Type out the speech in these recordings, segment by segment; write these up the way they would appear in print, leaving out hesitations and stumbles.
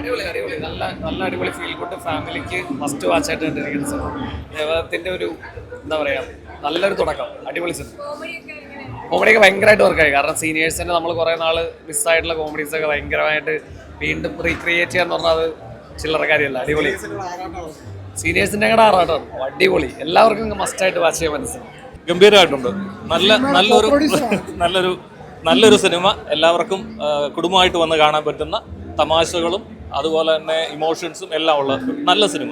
അടിപൊളി അടിപൊളി നല്ല നല്ല അടിപൊളി ഫീൽ ഗുഡ് ഫാമിലിക്ക് മസ്റ്റ് വാച്ച് ആയിട്ട് കണ്ടിരിക്കുന്ന സിനിമ. ദേവത്തിന്റെ ഒരു എന്താ പറയാ നല്ലൊരു തുടക്കം. അടിപൊളി സിനിമ. കോമഡിയൊക്കെ ഭയങ്കരമായിട്ട് വർക്കായി. കാരണം സീനിയേഴ്സിന്റെ നമ്മൾ കുറേ നാള് മിസ്സായിട്ടുള്ള കോമഡീസ് ഒക്കെ ഭയങ്കരമായിട്ട് വീണ്ടും റീക്രിയേറ്റ് ചെയ്യാന്ന് പറഞ്ഞാൽ അത് ചില്ലറ കാര്യമല്ല. അടിപൊളി സീനിയേഴ്സിന്റെ കൂടെ ആറാട്ടമാണ്. അടിപൊളി. എല്ലാവർക്കും മസ്റ്റായിട്ട് വാച്ച് ചെയ്യാൻ മനസ്സിലാവും. ഗംഭീരമായിട്ടുണ്ട്. നല്ലൊരു സിനിമ. എല്ലാവർക്കും കുടുംബമായിട്ട് വന്ന് കാണാൻ പറ്റുന്ന തമാശകളും അതുപോലെ തന്നെ ഇമോഷൻസും എല്ലാം ഉള്ള നല്ല സിനിമ.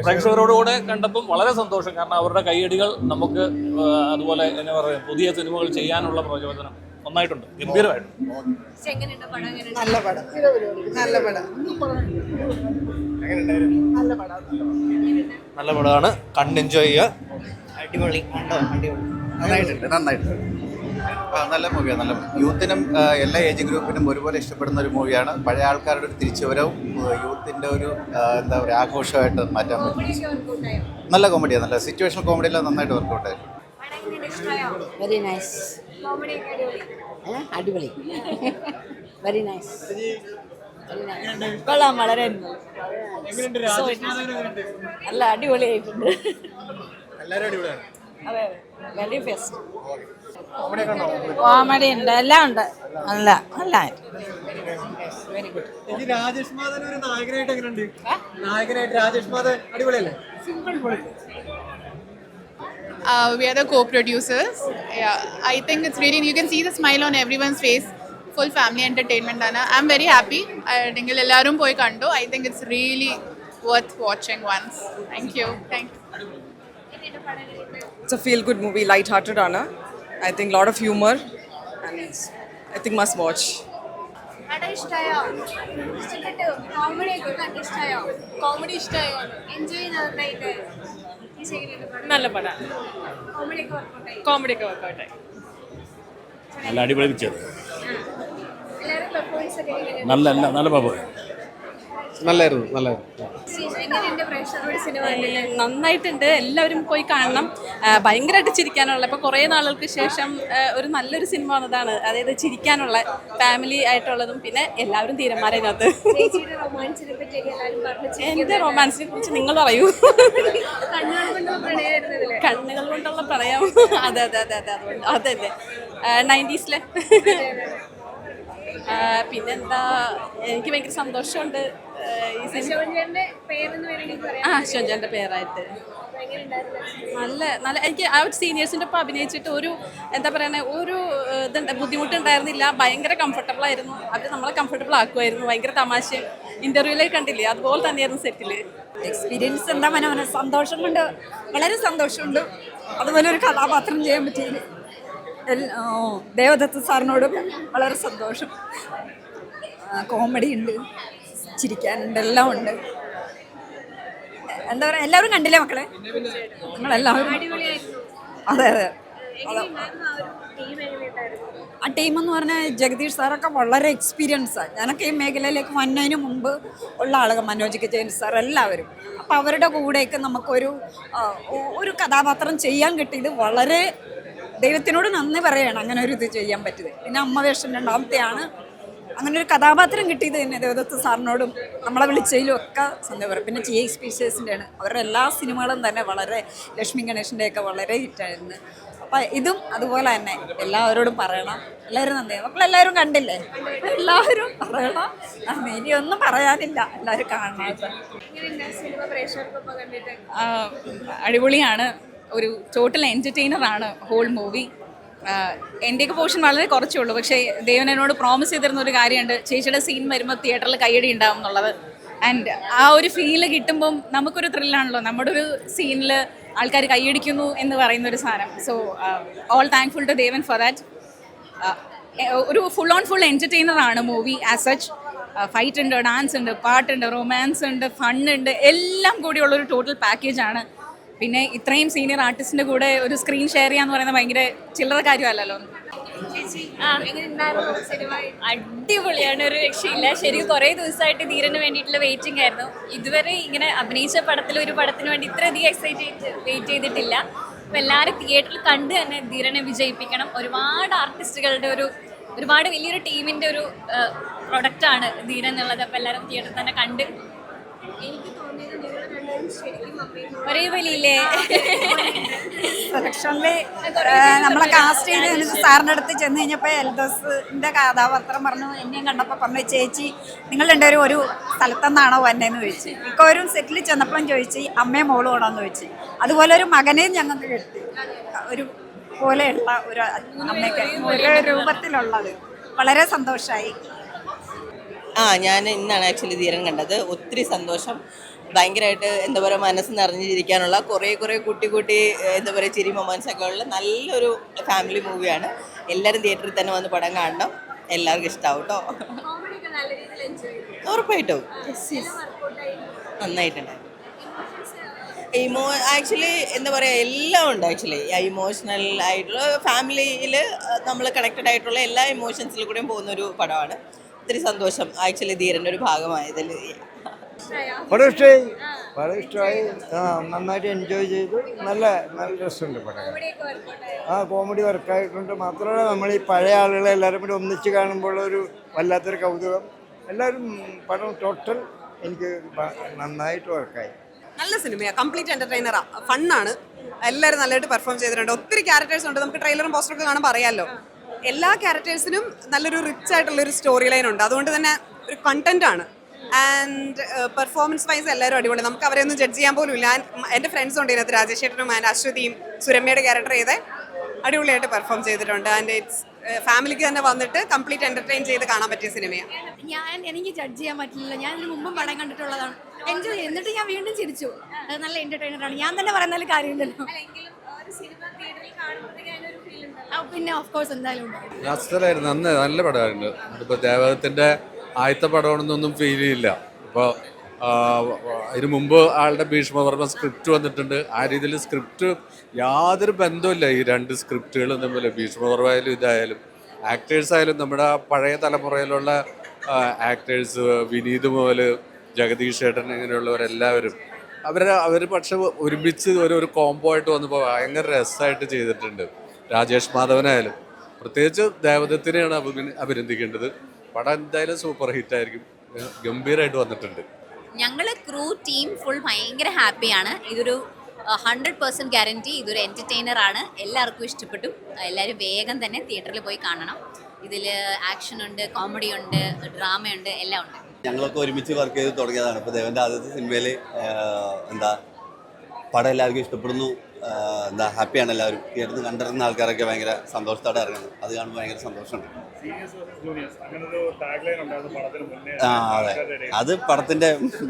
പ്രേക്ഷകരോടുകൂടെ കണ്ടപ്പം വളരെ സന്തോഷം. കാരണം അവരുടെ കൈയടികൾ നമുക്ക് അതുപോലെ എന്നാ പറയുക പുതിയ സിനിമകൾ ചെയ്യാനുള്ള പ്രചോദനം നന്നായിട്ടുണ്ട്. ഗംഭീരമായിട്ടുണ്ട്. നല്ല പടമാണ്. കണ്ട് എൻജോയ് ചെയ്യുക. അടിപൊളി. നന്നായിട്ടുണ്ട്. നല്ല മൂവിയാണ്. നല്ല യൂത്തിനും എല്ലാ ഏജ് ഗ്രൂപ്പിനും ഒരുപോലെ ഇഷ്ടപ്പെടുന്ന ഒരു മൂവിയാണ്. പഴയ ആൾക്കാരുടെ ഒരു തിരിച്ചുവരവും യൂത്തിൻ്റെ ഒരു എന്താ പറയുക ആഘോഷമായിട്ട് മാറ്റാൻ പറ്റും. നല്ല കോമഡിയാണ്. നല്ല സിറ്റുവേഷണൽ കോമഡിയെല്ലാം നന്നായിട്ട് വർക്കൗട്ട് ആയിരുന്നു. Very nice. അടിപൊളി. Very nice. കൊള്ളാം. വളരെ നല്ല അടിപൊളിയായിട്ടുണ്ട്. അതെ വെരി ഫസ്റ്റ്. കോമഡി ഉണ്ട്, എല്ലാം ഉണ്ട്. നല്ല നല്ല വെരി ഗുഡ്. രാജേഷ് മാധവൻ ഒരു നായകനായിട്ട് എങ്ങനെയുണ്ട്? നായകനായിട്ട് രാജേഷ് മാധവൻ അടിപൊളിയല്ലേ? We are the co-producers. Yeah, I think it's really, you can see the smile on everyone's face. Full family entertainment ആണ്. I'm very happy. നിങ്ങൾ എല്ലാവരും പോയി കണ്ടു. I think it's really worth watching once. Thank you. It's a feel good movie, light-hearted ആണ്. I think lot of humor and I think must watch. Comedy ഇഷ്ടമായോ? Enjoy നന്നായിട്ട്. നല്ല പടം. കോമഡി ഒക്കെ വർക്കൗട്ടായി. നല്ല അടിപൊളി പിക്ചർ. നല്ല നല്ലായിരുന്നു. നന്നായിട്ടുണ്ട്. എല്ലാവരും പോയി കാണണം. ഭയങ്കരമായിട്ട് ചിരിക്കാനുള്ള, ഇപ്പോൾ കുറേ നാളുകൾക്ക് ശേഷം ഒരു നല്ലൊരു സിനിമ വന്നതാണ്. അതായത് ചിരിക്കാനുള്ള ഫാമിലി ആയിട്ടുള്ളതും പിന്നെ എല്ലാവരും തീരന്മാരെ അതിനകത്ത്. എൻ്റെ റൊമാൻസിനെ കുറിച്ച് നിങ്ങൾ പറയൂ. കണ്ണുകൾ കൊണ്ടുള്ള പ്രണയം. അതെ അതെ അതെ അതെ അതുകൊണ്ട് അതല്ലേ 90s. പിന്നെന്താ, എനിക്ക് ഭയങ്കര സന്തോഷമുണ്ട് ഈ ഷോജന്റെ പേരായിട്ട്. നല്ല നല്ല എനിക്ക് ആ ഒരു സീനിയേഴ്സിൻ്റെ ഒപ്പം അഭിനയിച്ചിട്ട് ഒരു എന്താ പറയുക ഒരു ഇതുണ്ട് ബുദ്ധിമുട്ടുണ്ടായിരുന്നില്ല. ഭയങ്കര കംഫർട്ടബിൾ ആയിരുന്നു. അവർ നമ്മളെ കംഫർട്ടബിൾ ആക്കുമായിരുന്നു. ഭയങ്കര തമാശ. ഇൻ്റർവ്യൂവിലേക്ക് കണ്ടില്ലേ, അതുപോലെ തന്നെയായിരുന്നു സെറ്റിൽ. എക്സ്പീരിയൻസ് എന്താ സന്തോഷം കൊണ്ട് വളരെ സന്തോഷമുണ്ട്. അതുപോലെ ഒരു കഥാപാത്രം ചെയ്യാൻ പറ്റിയത് ദേവദത്ത് സാറിനോടും വളരെ സന്തോഷം. കോമഡി ഉണ്ട്, ചിരിക്കാനുണ്ട്, എല്ലാം ഉണ്ട്. എന്താ പറയുക, എല്ലാവരും കണ്ടില്ലേ മക്കളെ? നിങ്ങളെല്ലാവരും അതെ അതെ. ആ ടീമെന്ന് പറഞ്ഞാൽ ജഗദീഷ് സാറൊക്കെ വളരെ എക്സ്പീരിയൻസാണ്. ഞാനൊക്കെ ഈ മേഖലയിലേക്ക് വന്നതിന് മുമ്പ് ഉള്ള ആളുകൾ, മനോജ് കെ ജയൻ സാർ, എല്ലാവരും. അപ്പം അവരുടെ കൂടെയൊക്കെ നമുക്കൊരു ഒരു കഥാപാത്രം ചെയ്യാൻ കിട്ടിയത് വളരെ ദൈവത്തിനോട് നന്ദി പറയുകയാണ്. അങ്ങനെ ഒരു ഇത് ചെയ്യാൻ പറ്റിയത്. പിന്നെ അമ്മ വേഷം രണ്ടാമത്തെയാണ്. അങ്ങനെ ഒരു കഥാപാത്രം കിട്ടിയത് തന്നെ ദേവദത്ത് സാറിനോടും നമ്മളെ വിളിച്ചതിലും ഒക്കെ സന്ധ്യ പറയും. പിന്നെ ടി സ്പീഷ്യസിൻ്റെയാണ്. അവരുടെ എല്ലാ സിനിമകളും തന്നെ വളരെ, ലക്ഷ്മി ഗണേഷിൻ്റെയൊക്കെ വളരെ ഹിറ്റായിരുന്നു. അപ്പം ഇതും അതുപോലെ തന്നെ എല്ലാവരോടും പറയണം. എല്ലാവരും നന്ദി. മക്കളെല്ലാവരും കണ്ടില്ലേ? എല്ലാവരും പറയണം. ഇനിയൊന്നും പറയാനില്ല, എല്ലാവരും കാണണം. അടിപൊളിയാണ്. ഒരു ടോട്ടൽ എൻ്റർടൈനറാണ് ഹോൾ മൂവി. എൻ്റെയൊക്കെ പോർഷൻ വളരെ കുറച്ചേ ഉള്ളൂ. പക്ഷേ ദേവൻ എന്നോട് പ്രോമിസ് ചെയ്തിരുന്ന ഒരു കാര്യമുണ്ട്, ചേച്ചിയുടെ സീൻ വരുമ്പോൾ തിയേറ്ററിൽ കയ്യടി ഉണ്ടാവും എന്നുള്ളത്. ആൻഡ് ആ ഒരു ഫീല് കിട്ടുമ്പം നമുക്കൊരു ത്രില്ലാണല്ലോ, നമ്മുടെ ഒരു സീനിൽ ആൾക്കാർ കൈയടിക്കുന്നു എന്ന് പറയുന്നൊരു സാധനം. So all thankful to Devan for that. ഒരു ഫുൾ എൻ്റർടൈനറാണ് മൂവി ആസ് സച്ച്. ഫൈറ്റ് ഉണ്ട്, ഡാൻസ് ഉണ്ട്, പാട്ടുണ്ട്, റൊമാൻസ് ഉണ്ട്, ഫണ്ണുണ്ട്, എല്ലാം കൂടിയുള്ളൊരു ടോട്ടൽ പാക്കേജാണ്. പിന്നെ ഇത്രയും സീനിയർ ആർട്ടിസ്റ്റിൻ്റെ കൂടെ ഒരു സ്ക്രീൻ ഷെയർ ചെയ്യാന്ന് പറയുന്നത് ഭയങ്കര ചില്ലറ കാര്യമല്ലല്ലോ. അടിപൊളിയാണ്, ഒരു രക്ഷയില്ല. ശരിക്കും കുറേ ദിവസമായിട്ട് ധീരന് വേണ്ടിയിട്ടുള്ള വെയിറ്റിംഗ് ആയിരുന്നു. ഇതുവരെ ഇങ്ങനെ അഭിനയിച്ച പടത്തിൽ ഒരു പടത്തിന് വേണ്ടി ഇത്രയധികം വെയിറ്റ് ചെയ്തിട്ടില്ല. അപ്പോൾ എല്ലാവരും തിയേറ്ററിൽ കണ്ട് തന്നെ ധീരനെ വിജയിപ്പിക്കണം. ഒരുപാട് ആർട്ടിസ്റ്റുകളുടെ ഒരു ഒരുപാട് വലിയൊരു ടീമിന്റെ ഒരു പ്രൊഡക്റ്റാണ് ധീരൻ എന്നുള്ളത്. അപ്പോൾ എല്ലാവരും തിയേറ്ററിൽ തന്നെ കണ്ട് ഒരേ വലിയില്ലേ സെലക്ഷനിൽ നമ്മളെ കാസ്റ്റ് ചെയ്ത് സാറിൻ്റെ അടുത്ത് ചെന്ന് കഴിഞ്ഞപ്പോൾ എൽദോസിൻ്റെ കഥാപാത്രം പറഞ്ഞു, എന്നെയും കണ്ടപ്പോൾ പറഞ്ഞു, ചേച്ചി നിങ്ങൾ രണ്ടുപേരും ഒരു സ്ഥലത്തുനിന്നാണോ വന്നതെന്ന് ചോദിച്ചു. മിക്കവരും സെറ്റിൽ ചെന്നപ്പോഴും ചോദിച്ചു അമ്മയും മോളും ആണോന്ന് ചോദിച്ചു. അതുപോലെ ഒരു മകനെയും ഞങ്ങൾക്ക് കിട്ടി, ഒരു പോലെയുള്ള ഒരു അമ്മയ്ക്ക് ഒരു രൂപത്തിലുള്ളത്. വളരെ സന്തോഷമായി. ഞാൻ ഇന്നാണ് ആക്ച്വലി ധീരൻ കണ്ടത്. ഒത്തിരി സന്തോഷം. ഭയങ്കരമായിട്ട് എന്താ പറയുക, മനസ്സ് നിറഞ്ഞിരിക്കാനുള്ള കുറേ കുട്ടി എന്താ പറയുക ചിരി മൊമെൻറ്റ്സ് ഒക്കെ ഉള്ള നല്ലൊരു ഫാമിലി മൂവിയാണ്. എല്ലാവരും തിയേറ്ററിൽ തന്നെ വന്ന് പടം കാണണം. എല്ലാവർക്കും ഇഷ്ടമാവും കേട്ടോ. ഉറപ്പായിട്ടും നന്നായിട്ടുണ്ട്. ആക്ച്വലി എന്താ പറയുക എല്ലാം ഉണ്ട്. ആക്ച്വലി ഇമോഷണൽ ആയിട്ടുള്ള ഫാമിലിയിൽ നമ്മൾ കണക്റ്റഡ് ആയിട്ടുള്ള എല്ലാ ഇമോഷൻസിൽ കൂടെയും പോകുന്നൊരു പടമാണ്. ഒത്തിരി സന്തോഷം ആക്ച്വലി ധീരൻ്റെ ഒരു ഭാഗമായതിൽ. പടം ഇഷ്ടമായി. നന്നായിട്ട് എൻജോയ് ചെയ്തു. നല്ല രസമുണ്ട് പടം. കോമഡി വർക്കായിട്ടുണ്ട്. മാത്രമല്ല നമ്മൾ ഈ പഴയ ആളുകളെ എല്ലാവരും കൂടി ഒന്നിച്ച് കാണുമ്പോൾ ഒരു വല്ലാത്തൊരു കൗതുകം. എല്ലാവരും പടം ടോട്ടൽ എനിക്ക് നന്നായിട്ട് വർക്കായി. നല്ല സിനിമയാണ്, കംപ്ലീറ്റ് എൻ്റർടൈനറാണ്, ഫണ്ണാണ്. എല്ലാവരും നല്ലതായിട്ട് പെർഫോം ചെയ്തിട്ടുണ്ട്. ഒത്തിരി ക്യാരക്ടേഴ്സ് ഉണ്ട്. നമുക്ക് ട്രെയിലറും പോസ്റ്ററൊക്കെ കാണുമ്പോൾ അറിയാമല്ലോ. എല്ലാ ക്യാരക്ടേഴ്സിനും നല്ലൊരു റിച്ച് ആയിട്ടുള്ളൊരു സ്റ്റോറി ലൈൻ ഉണ്ട്. അതുകൊണ്ട് തന്നെ ഒരു കണ്ടൻറ്റാണ്. ആൻഡ് പെർഫോമൻസ് വൈസ് എല്ലാവരും അടിപൊളി. നമുക്ക് അവരെ ഒന്നും ജഡ്ജ് ചെയ്യാൻ പോലും ഇല്ല. എൻ്റെ ഫ്രണ്ട്സ് ഉണ്ട് ഇതിനകത്ത്, രാജേഷ് ചേട്ടനും ആൻഡ് അശ്വതിയും സുരമ്മയുടെ ക്യാരക്ടർ ചെയ്ത് അടിപൊളിയായിട്ട് പെർഫോം ചെയ്തിട്ടുണ്ട്. ആൻഡ് ഇറ്റ്സ് ഫാമിലിക്ക് തന്നെ വന്നിട്ട് കംപ്ലീറ്റ് എൻ്റർടൈൻ ചെയ്ത് കാണാൻ പറ്റിയ സിനിമയാണ്. എനിക്ക് ജഡ്ജ് ചെയ്യാൻ പറ്റില്ല. ഞാൻ ഇതിന് മുമ്പും പടം കണ്ടിട്ടുള്ളതാണ്. എൻജോയ് എന്നിട്ട് ഞാൻ വീണ്ടും ചിരിച്ചു. അത് നല്ല എൻ്റർടൈനറാണ്. ഞാൻ തന്നെ പറയുന്നതിൽ കാര്യമില്ലല്ലോ. പിന്നെ ഓഫ് കോഴ്സ് എന്തായാലും ഉണ്ടാവും. നല്ല പടമായിരുന്നു. ഇപ്പോൾ ദേവദത്തിൻ്റെ ആദ്യത്തെ പടമാണെന്നൊന്നും ഫീൽ ചെയ്യില്ല. ഇപ്പോൾ അതിന് മുമ്പ് ആളുടെ ഭീഷ്മവർമ്മ സ്ക്രിപ്റ്റ് വന്നിട്ടുണ്ട്. ആ രീതിയിൽ സ്ക്രിപ്റ്റ് യാതൊരു ബന്ധമില്ല ഈ രണ്ട് സ്ക്രിപ്റ്റുകളും തമ്മിൽ. ഭീഷ്മവർമ്മ ആയാലും ഇതായാലും ആക്ടേഴ്സ് ആയാലും നമ്മുടെ പഴയ തലമുറയിലുള്ള ആക്ടേഴ്സ് വിനീത് മുതൽ ജഗദീഷ് ചേട്ടൻ ഇങ്ങനെയുള്ളവരെല്ലാവരും അവർ പക്ഷെ ഒരുമിച്ച് ഒരു കോംബോ ആയിട്ട് വന്നപ്പോൾ ഭയങ്കര രസമായിട്ട് ചെയ്തിട്ടുണ്ട്. രാജേഷ് മാധവനായാലും പ്രത്യേകിച്ച് ദേവദത്തിനെയാണ് അഭിനന്ദിക്കേണ്ടത്. പടം എന്തായാലും സൂപ്പർ ഹിറ്റായിരിക്കും. ഗംഭീരമായിട്ട് വന്നിട്ടുണ്ട്. ഞങ്ങൾ ക്രൂ ടീം ഫുൾ ഭയങ്കര ഹാപ്പിയാണ്. ഇതൊരു 100% ഗ്യാരണ്ടി. ഇതൊരു എൻ്റർടൈനർ ആണ്. എല്ലാവർക്കും ഇഷ്ടപ്പെട്ടു. എല്ലാവരും വേഗം തന്നെ തിയേറ്ററിൽ പോയി കാണണം. ഇതിൽ ആക്ഷൻ ഉണ്ട്, കോമഡി ഉണ്ട്, ഡ്രാമയുണ്ട്, എല്ലാം ഉണ്ട്. ഞങ്ങളൊക്കെ ഒരുമിച്ച് വർക്ക് ചെയ്ത് തുടങ്ങിയതാണ്. ഇപ്പോൾ ദേവൻ്റെ ആദ്യത്തെ സിനിമയിൽ പടം എല്ലാവർക്കും ഇഷ്ടപ്പെടുന്നു. ഹാപ്പിയാണ് എല്ലാവരും. തിയേറ്ററിൽ കണ്ടിരുന്ന ആൾക്കാരൊക്കെ ഭയങ്കര സന്തോഷത്തോടെ ഇറങ്ങുന്നു. അത് കാണുമ്പോൾ ഭയങ്കര സന്തോഷമുണ്ട്. അതെ, അത് പടത്തിൻ്റെ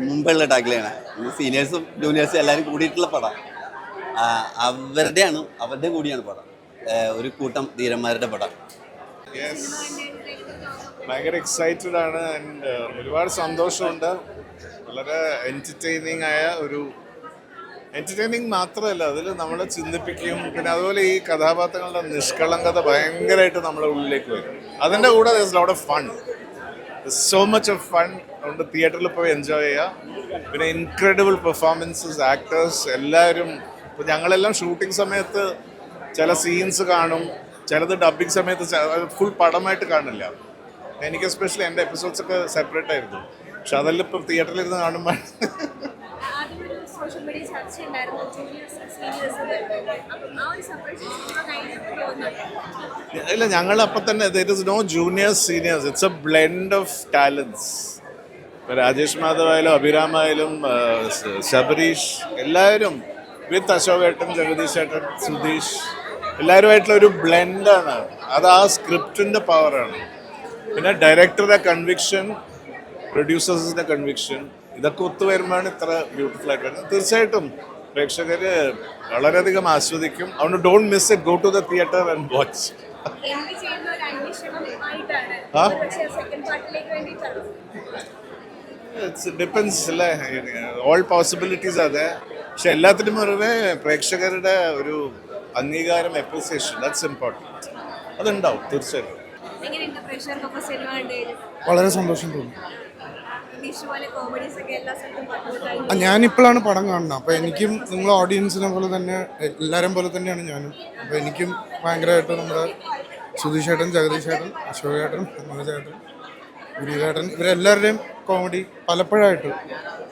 മുമ്പുള്ള ടാഗ്ലൈനാണ്. സീനിയേഴ്സും ജൂനിയേഴ്സും എല്ലാവരും കൂടിയിട്ടുള്ള പടം. അവരുടെ കൂടിയാണ് പടം. ഒരു കൂട്ടം ധീരന്മാരുടെ പടം. ഭയങ്കര എക്സൈറ്റഡ് ആണ്. ആൻഡ് ഒരുപാട് സന്തോഷമുണ്ട്. വളരെ എൻ്റർടൈനിങ് ആയ ഒരു എൻ്റർടൈനിങ് മാത്രമല്ല, അതിൽ നമ്മളെ ചിന്തിപ്പിക്കും. പിന്നെ അതുപോലെ ഈ കഥാപാത്രങ്ങളുടെ നിഷ്കളങ്കത ഭയങ്കരമായിട്ട് നമ്മുടെ ഉള്ളിലേക്ക് വരും. അതിൻ്റെ കൂടെ lot of fun, so much of fun. അതുകൊണ്ട് തിയേറ്ററിൽ പോയി എൻജോയ് ചെയ്യുക. പിന്നെ ഇൻക്രെഡിബിൾ പെർഫോമൻസസ്, ആക്ടേഴ്സ് എല്ലാവരും. ഇപ്പോൾ ഞങ്ങളെല്ലാം ഷൂട്ടിംഗ് സമയത്ത് ചില സീൻസ് കാണും, ചിലത് ഡബിങ് സമയത്ത് ഫുൾ പടമായിട്ട് കാണില്ല. എനിക്ക് എസ്പെഷ്യലി എൻ്റെ എപ്പിസോഡ്സ് ഒക്കെ സെപ്പറേറ്റ് ആയിരുന്നു. പക്ഷെ അതെല്ലാം ഇപ്പം തിയേറ്ററിലിരുന്ന് കാണുമ്പോൾ ഇല്ല, ഞങ്ങളപ്പം തന്നെ there is no juniors seniors, it's a blend of talents. Rajesh Madhav ആയാലും അഭിരാമായാലും ശബരീഷ് എല്ലാവരും വിത്ത് അശോകേട്ടൻ, ജഗദീഷ് ചേട്ടൻ, സുധീഷ് എല്ലാവരുമായിട്ടുള്ള ഒരു ബ്ലെൻഡാണ്. അത് ആ സ്ക്രിപ്റ്റിൻ്റെ പവറാണ്. പിന്നെ ഡയറക്ടറുടെ കൺവിക്ഷൻ, പ്രൊഡ്യൂസേഴ്സിൻ്റെ കൺവിക്ഷൻ, ഇതൊക്കെ ഒത്തുവരുമ്പോഴാണ് ഇത്ര ബ്യൂട്ടിഫുൾ ആയിട്ട് വരുന്നത്. തീർച്ചയായിട്ടും പ്രേക്ഷകർ വളരെയധികം ആസ്വദിക്കും. അതുകൊണ്ട് don't miss it, go to the theatre and watch. It's depends അല്ലേ, ഓൾ പോസിബിലിറ്റീസ് അതെ. പക്ഷെ എല്ലാത്തിനും പുറമെ പ്രേക്ഷകരുടെ ഒരു അംഗീകാരം, അപ്രിസിയേഷൻ, ദാറ്റ്സ് ഇമ്പോർട്ടൻറ്റ്. അതുണ്ടാവും തീർച്ചയായിട്ടും. വളരെ സന്തോഷം തോന്നി. ഞാനിപ്പോഴാണ് പടം കാണുന്നത്. അപ്പോൾ എനിക്കും നിങ്ങൾ ഓഡിയൻസിനെ പോലെ തന്നെ എല്ലാവരും പോലെ തന്നെയാണ് ഞാനും. അപ്പോൾ എനിക്കും ഭയങ്കരമായിട്ട് നമ്മുടെ സുധീഷ് ചേട്ടൻ, ജഗദീഷ് ചേട്ടൻ, അശോക് ചേട്ടൻ, മനോജേട്ടൻ, ഗുരുചേട്ടൻ, ഇവരെല്ലാവരുടെയും കോമഡി പലപ്പോഴായിട്ട്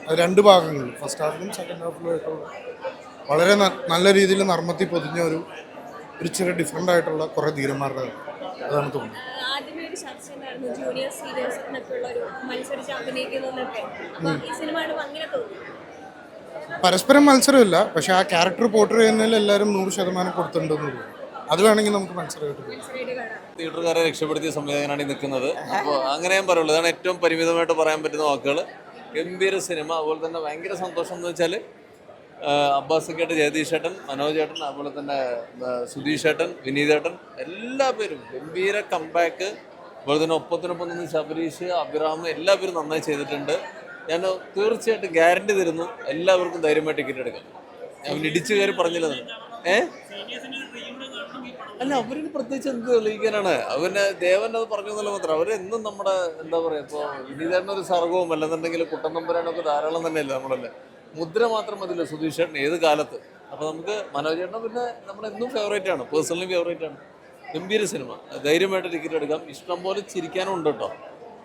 അത് രണ്ട് ഭാഗങ്ങളിൽ ഫസ്റ്റ് ഹാഫിലും സെക്കൻഡ് ഹാഫിലും ആയിട്ടുള്ള വളരെ നല്ല രീതിയിൽ നർമ്മത്തിൽ പൊതിഞ്ഞ ഒരു ചെറിയ ഡിഫറെൻ്റ് ആയിട്ടുള്ള കുറേ ധീരന്മാരുടെ അതാണ് തോന്നുന്നത്. ആദ്യമേ ഒരു ചർച്ച ഉണ്ടായിരുന്നു ജൂനിയർ സീനിയേഴ്സ് എന്നൊക്കെ ഉള്ള ഒരു മത്സരിച്ച് അഭിനയിക്കുന്നതൊക്കെ. അപ്പോൾ ഈ സിനിമയാണ് അങ്ങനെ തോന്നുന്നു. പരസ്പരം മത്സരമില്ല, പക്ഷെ ആ ക്യാരക്ടർ പോർട്രേ ചെയ്യുന്നതിൽ എല്ലാവരും 100% കൊടുത്തിട്ടുണ്ടെന്ന് തോന്നുന്നു. അത് വേണമെങ്കിൽ നമുക്ക് മത്സരമായിട്ട് തിയേറ്ററുകാരെ രക്ഷപ്പെടുത്തിയ സംവിധായകനാണ് ഈ നിൽക്കുന്നത്. അപ്പോൾ അങ്ങനെ ഞാൻ പറയുള്ളൂ. ഇതാണ് ഏറ്റവും പരിമിതമായിട്ട് പറയാൻ പറ്റുന്ന വാക്കുകൾ. ഗംഭീര സിനിമ. അതുപോലെ തന്നെ ഭയങ്കര സന്തോഷം എന്ന് വെച്ചാൽ അബ്ബാസൊക്കെയായിട്ട് ജഗദീഷ് ചേട്ടൻ, മനോജ് ചേട്ടൻ, അതുപോലെ തന്നെ സുധീഷ് ചേട്ടൻ, വിനീത് ചേട്ടൻ, എല്ലാ പേരും ഗംഭീര കംബാക്ക്. അതുപോലെ തന്നെ ഒപ്പത്തിനൊപ്പം നിന്ന് ശബരീഷ്, അഭിറാം, എല്ലാ പേരും നന്നായി ചെയ്തിട്ടുണ്ട്. ഞാൻ തീർച്ചയായിട്ടും ഗ്യാരണ്ടി തരുന്നു, എല്ലാവർക്കും ധൈര്യമായി ടിക്കറ്റ് എടുക്കാം. ഞാൻ ഇടിച്ചു കയറി പറഞ്ഞില്ല. അല്ല, അവരിന് പ്രത്യേകിച്ച് എന്ത് തെളിയിക്കാനാണ്? അവന് ദേവൻ അത് പറഞ്ഞു എന്നല്ല മാത്രം. അവരെന്നും നമ്മുടെ എന്താ പറയുക, ഇപ്പോൾ വിനീതേട്ടൻ ഒരു സർഗവും അല്ലെന്നുണ്ടെങ്കിൽ കുട്ടൻ നമ്പരാനൊക്കെ ധാരാളം തന്നെയല്ലേ നമ്മളല്ലേ. മുദ്ര മാത്രം മതിയല്ലോ സുധീഷ് ചേട്ടൻ ഏത് കാലത്ത്. അപ്പോൾ നമുക്ക് മനോജ് ചേട്ടൻ പിന്നെ നമ്മളെന്നും ഫേവറേറ്റ് ആണ്, പേഴ്സണലി ഫേവറേറ്റ് ആണ്. ഗംഭീര സിനിമ, ധൈര്യമായിട്ട് ടിക്കറ്റ് എടുക്കാം. ഇഷ്ടം പോലെ ചിരിക്കാനും ഉണ്ട് കേട്ടോ.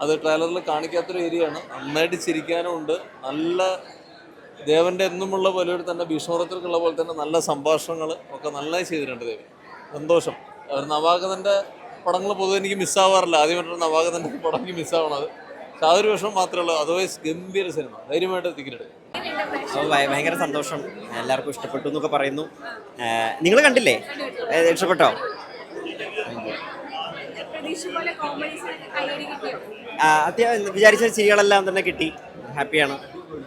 അത് ട്രെയിലറിൽ കാണിക്കാത്തൊരു ഏരിയയാണ്. നന്നായിട്ട് ചിരിക്കാനും ഉണ്ട്. നല്ല ദേവൻ്റെ എന്നുമുള്ള പോലെ തന്നെ ഭീഷ്മപുരത്തിലുള്ള പോലെ തന്നെ നല്ല സംഭാഷണങ്ങൾ ഒക്കെ നന്നായി ചെയ്തിട്ടുണ്ട് ദേവൻ. സന്തോഷം. ഒരു നവാഗതൻ്റെ പടങ്ങൾ പൊതുവെ എനിക്ക് മിസ്സാവാറില്ല. ആദ്യമായിട്ടൊരു നവാഗതൻ്റെ പടം എനിക്ക് മിസ്സാവണം. അത് പക്ഷെ അതൊരു വിഷമം മാത്രമേ ഉള്ളൂ. അതർവൈസ് ഗംഭീര സിനിമ, ധൈര്യമായിട്ട് ടിക്കറ്റ് എടുക്കും. ഭയങ്കര സന്തോഷം, എല്ലാവർക്കും ഇഷ്ടപ്പെട്ടു എന്നൊക്കെ പറയുന്നു. നിങ്ങൾ കണ്ടില്ലേ? ഇഷ്ടപ്പെട്ടോ? അത്യാവശ്യം വിചാരിച്ച ചിരികളെല്ലാം തന്നെ കിട്ടി. ഹാപ്പിയാണ്.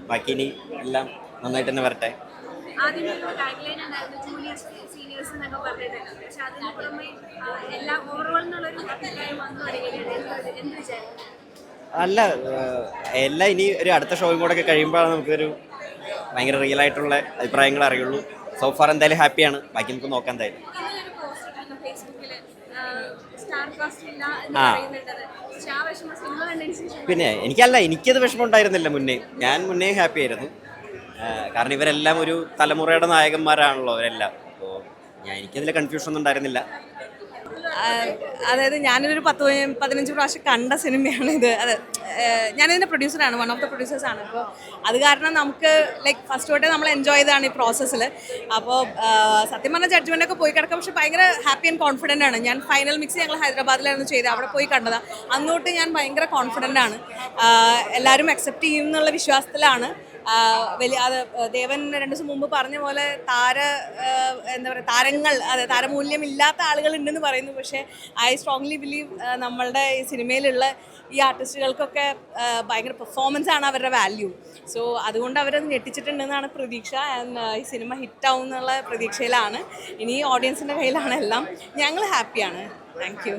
ബാക്കി ഇനി എല്ലാം നന്നായിട്ട് തന്നെ വരട്ടെ. അല്ല, എല്ലാം ഇനി ഒരു അടുത്ത ഷോയും കൂടെ ഒക്കെ കഴിയുമ്പോഴാണ് നമുക്കൊരു ഭയങ്കര റിയൽ ആയിട്ടുള്ള അഭിപ്രായങ്ങൾ അറിയുള്ളൂ. സോഫാർ എന്തായാലും ഹാപ്പിയാണ്. ബാക്കി നമുക്ക് നോക്കാം എന്തായാലും. പിന്നെ എനിക്കത് വിഷമം ഉണ്ടായിരുന്നില്ല. ഞാൻ മുന്നേ ഹാപ്പി ആയിരുന്നു. കാരണം ഇവരെല്ലാം ഒരു തലമുറയുടെ നായകന്മാരാണല്ലോ അവരെല്ലാം. അപ്പോൾ എനിക്കതിൽ കൺഫ്യൂഷൻ ഒന്നും ഉണ്ടായിരുന്നില്ല. അതായത് ഞാനൊരു 10-15 പ്രാവശ്യം കണ്ട സിനിമയാണിത്. ഞാനിതിൻ്റെ പ്രൊഡ്യൂസറാണ്, വൺ ഓഫ് ദ പ്രൊഡ്യൂസേഴ്സാണ്. അപ്പോൾ അത് കാരണം നമുക്ക് ലൈക്ക് ഫസ്റ്റ് തൊട്ടേ നമ്മൾ എൻജോയ് ചെയ്താണ് ഈ പ്രോസസ്സിൽ. അപ്പോൾ സത്യം പറഞ്ഞാൽ ജഡ്ജ്മെൻ്റൊക്കെ പോയി കിടക്കാം. പക്ഷേ ഭയങ്കര ഹാപ്പി ആൻഡ് കോൺഫിഡൻ്റ് ആണ്. ഞാൻ ഫൈനൽ മിക്സ് ഞങ്ങൾ ഹൈദരാബാദിലായിരുന്നു ചെയ്തത്. അവിടെ പോയി കണ്ടതാണ്. അന്നോട്ട് ഞാൻ ഭയങ്കര കോൺഫിഡൻ്റ് ആണ്. എല്ലാവരും അക്സെപ്റ്റ് ചെയ്യും എന്നുള്ള വിശ്വാസത്തിലാണ്. അത് ദേവൻ 2 ദിവസം മുമ്പ് പറഞ്ഞ പോലെ എന്താ പറയുക, താരങ്ങൾ, താരമൂല്യമില്ലാത്ത ആളുകളുണ്ടെന്ന് പറയുന്നു. പക്ഷേ ഐ സ്ട്രോങ്ലി ബിലീവ് നമ്മളുടെ ഈ സിനിമയിലുള്ള ഈ ആർട്ടിസ്റ്റുകൾക്കൊക്കെ ഭയങ്കര പെർഫോമൻസ് ആണ് അവരുടെ വാല്യൂ. സോ അതുകൊണ്ട് അവരത് ഞെട്ടിച്ചിട്ടുണ്ടെന്നാണ് പ്രതീക്ഷ. ഈ സിനിമ ഹിറ്റാവും എന്നുള്ള പ്രതീക്ഷയിലാണ്. ഇനി ഓഡിയൻസിൻ്റെ കയ്യിലാണ് എല്ലാം. ഞങ്ങൾ ഹാപ്പിയാണ്. Thank you.